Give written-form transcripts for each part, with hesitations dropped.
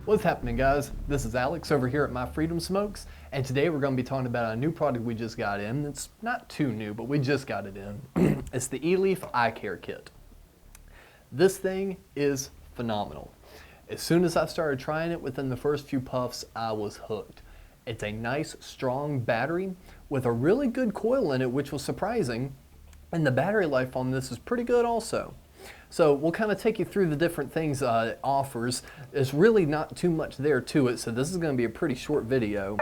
What's happening, guys? This is Alex over here at My Freedom Smokes, and today we're going to be talking about a new product we just got in. It's not too new, but we just got it in. It's the eLeaf iCare kit. This thing is phenomenal. As soon as I started trying it, within the first few puffs, I was hooked. It's a nice, strong battery with a really good coil in it, which was surprising, and the battery life on this is pretty good also. So we'll kind of take you through the different things it offers. There's really not too much there to it, so this is going to be a pretty short video.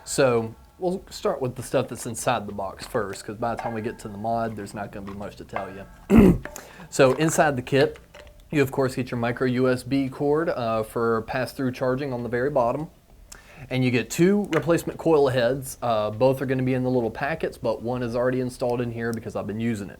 So we'll start with the stuff that's inside the box first, because by the time we get to the mod, there's not going to be much to tell you. So inside the kit, you of course get your micro USB cord for pass-through charging on the very bottom. And you get two replacement coil heads. Both are going to be in the little packets, but one is already installed in here because I've been using it.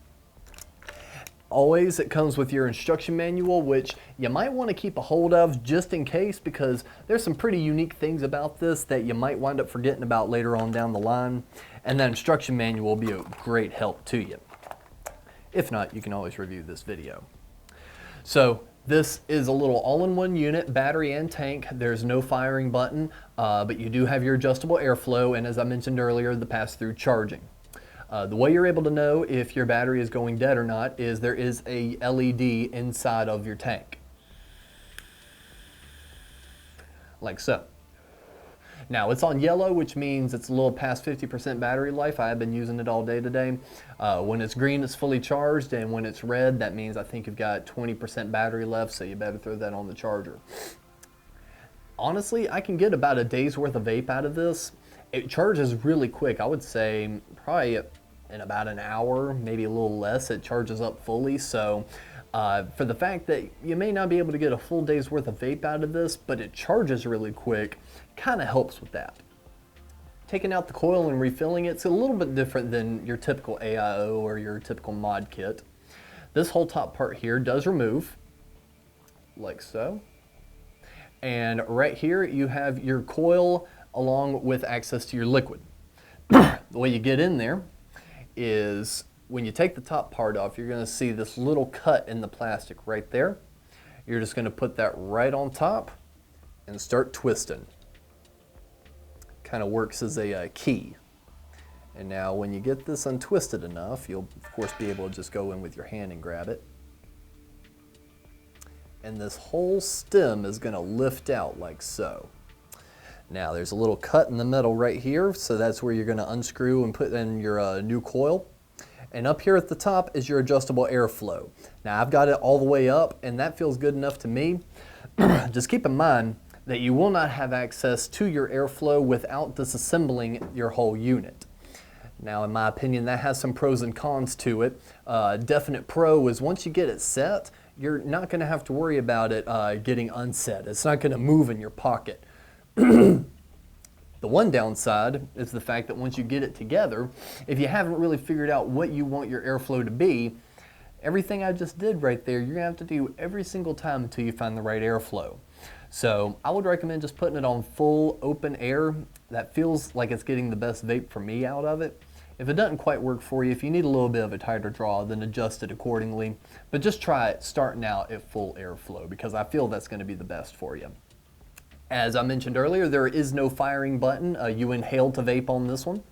Always, it comes with your instruction manual, which you might want to keep a hold of just in case, because there's some pretty unique things about this that you might wind up forgetting about later on down the line. And that instruction manual will be a great help to you. If not, you can always review this video. So this is a little all-in-one unit, battery and tank. There's no firing button, but you do have your adjustable airflow, and as I mentioned earlier, the pass-through charging. The way you're able to know if your battery is going dead or not is there is a LED inside of your tank. Like so. Now it's on yellow, which means it's a little past 50% battery life. I have been using it all day today. When it's green, it's fully charged, and when it's red, that means I think you've got 20% battery left, so you better throw that on the charger. Honestly, I can get about a day's worth of vape out of this. It charges really quick. I would say probably in about an hour, maybe a little less, it charges up fully. So for the fact that you may not be able to get a full day's worth of vape out of this, but it charges really quick, kind of helps with that. Taking out the coil and refilling it's a little bit different than your typical AIO or your typical mod kit. This whole top part here does remove, like so. And right here you have your coil along with access to your liquid. The way you get in there is when you take the top part off, you're going to see this little cut in the plastic right there. You're just going to put that right on top and start twisting. Kind of works as a key. And now when you get this untwisted enough, you'll of course be able to just go in with your hand and grab it. And this whole stem is going to lift out like so. Now there's a little cut in the metal right here, so that's where you're going to unscrew and put in your new coil. And up here at the top is your adjustable airflow. Now I've got it all the way up, and that feels good enough to me. Just keep in mind that you will not have access to your airflow without disassembling your whole unit. Now in my opinion, that has some pros and cons to it. Definite pro is once you get it set, you're not going to have to worry about it getting unset. It's not going to move in your pocket. The one downside is the fact that once you get it together, if you haven't really figured out what you want your airflow to be, everything I just did right there, you're going to have to do every single time until you find the right airflow. So I would recommend just putting it on full open air. That feels like it's getting the best vape for me out of it. If it doesn't quite work for you, if you need a little bit of a tighter draw, then adjust it accordingly. But just try it starting out at full airflow, because I feel that's going to be the best for you. As I mentioned earlier, there is no firing button. You inhale to vape on this one.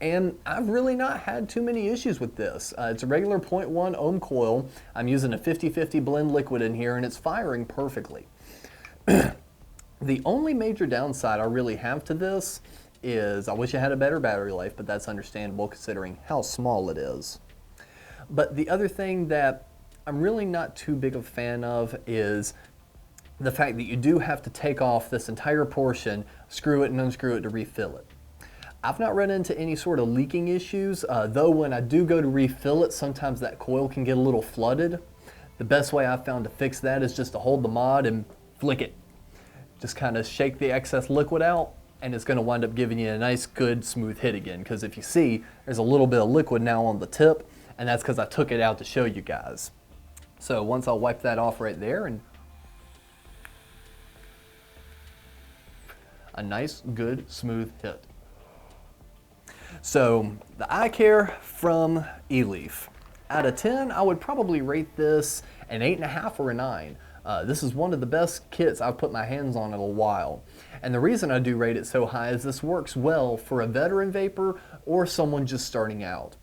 And I've really not had too many issues with this. It's a regular 0.1 ohm coil. I'm using a 50-50 blend liquid in here, and it's firing perfectly. The only major downside I really have to this is I wish I had a better battery life, but that's understandable considering how small it is. But the other thing that I'm really not too big of a fan of is the fact that you do have to take off this entire portion, screw it and unscrew it to refill it. I've not run into any sort of leaking issues, though when I do go to refill it, sometimes that coil can get a little flooded. The best way I've found to fix that is just to hold the mod and flick it. Just kind of shake the excess liquid out, and it's going to wind up giving you a nice, good, smooth hit again. Because if you see, there's a little bit of liquid now on the tip, and that's because I took it out to show you guys. So once I'll wipe that off right there, and a nice, good, smooth hit. So the iCare from eLeaf. out of 10, I would probably rate this an 8.5 or a 9. This is one of the best kits I've put my hands on in a while. And the reason I do rate it so high is this works well for a veteran vapor or someone just starting out.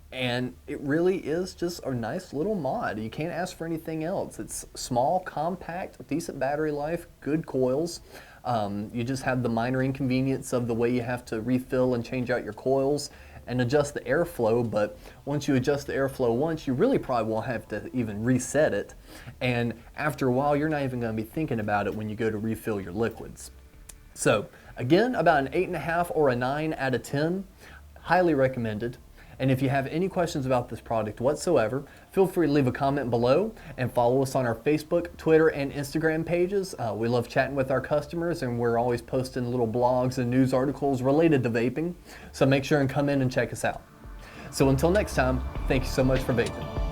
And it really is just a nice little mod. You can't ask for anything else. It's small, compact, decent battery life, good coils. You just have the minor inconvenience of the way you have to refill and change out your coils and adjust the airflow, but once you adjust the airflow once, you really probably won't have to even reset it. And after a while, you're not even gonna be thinking about it when you go to refill your liquids. So again, about an 8.5 or a 9 out of 10, highly recommended. And if you have any questions about this product whatsoever, feel free to leave a comment below and follow us on our Facebook, Twitter, and Instagram pages. We love chatting with our customers, and we're always posting little blogs and news articles related to vaping. So make sure and come in and check us out. So until next time, thank you so much for vaping.